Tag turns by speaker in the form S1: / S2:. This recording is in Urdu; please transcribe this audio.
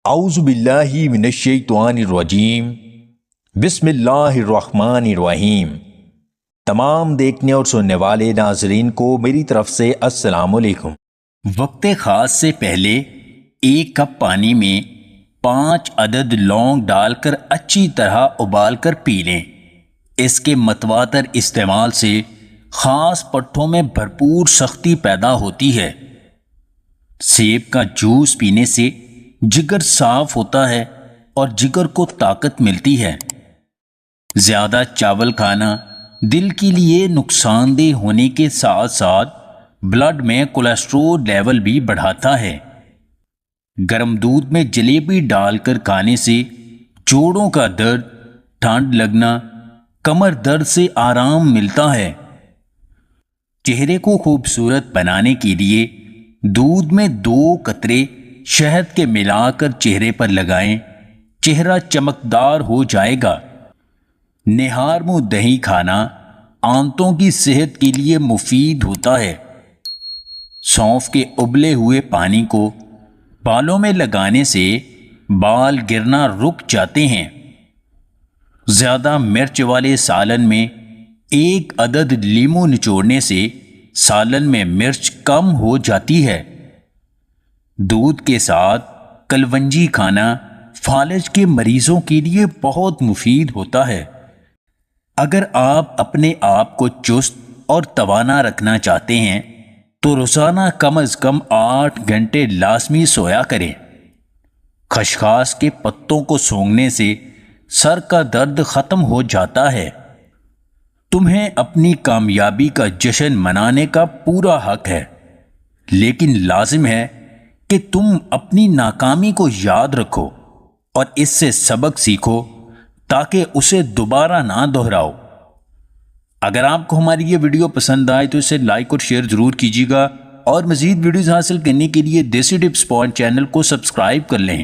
S1: اعوذ باللہ من الشیطان الرجیم بسم اللہ الرحمن الرحیم۔ تمام دیکھنے اور سننے والے ناظرین کو میری طرف سے السلام علیکم۔
S2: وقت خاص سے پہلے 1 کپ پانی میں 5 عدد لونگ ڈال کر اچھی طرح ابال کر پی لیں۔ اس کے متواتر استعمال سے خاص پٹھوں میں بھرپور سختی پیدا ہوتی ہے۔ سیب کا جوس پینے سے جگر صاف ہوتا ہے اور جگر کو طاقت ملتی ہے۔ زیادہ چاول کھانا دل کے لیے نقصان دہ ہونے کے ساتھ ساتھ بلڈ میں کولیسٹرول لیول بھی بڑھاتا ہے۔ گرم دودھ میں جلیبی ڈال کر کھانے سے جوڑوں کا درد، ٹھنڈ لگنا، کمر درد سے آرام ملتا ہے۔ چہرے کو خوبصورت بنانے کے لیے دودھ میں 2 قطرے شہد کے ملا کر چہرے پر لگائیں، چہرہ چمکدار ہو جائے گا۔ نہار منہ دہی کھانا آنتوں کی صحت کے لیے مفید ہوتا ہے۔ سونف کے ابلے ہوئے پانی کو بالوں میں لگانے سے بال گرنا رک جاتے ہیں۔ زیادہ مرچ والے سالن میں 1 عدد لیموں نچوڑنے سے سالن میں مرچ کم ہو جاتی ہے۔ دودھ کے ساتھ کلونجی کھانا فالج کے مریضوں کے لیے بہت مفید ہوتا ہے۔ اگر آپ اپنے آپ کو چست اور توانا رکھنا چاہتے ہیں تو روزانہ کم از کم 8 گھنٹے لازمی سویا کریں۔ خشخاش کے پتوں کو سونگھنے سے سر کا درد ختم ہو جاتا ہے۔ تمہیں اپنی کامیابی کا جشن منانے کا پورا حق ہے، لیکن لازم ہے کہ تم اپنی ناکامی کو یاد رکھو اور اس سے سبق سیکھو تاکہ اسے دوبارہ نہ دہراؤ۔ اگر آپ کو ہماری یہ ویڈیو پسند آئے تو اسے لائک اور شیئر ضرور کیجیے گا، اور مزید ویڈیوز حاصل کرنے کے لیے دیسی ٹپس پوائنٹ چینل کو سبسکرائب کر لیں۔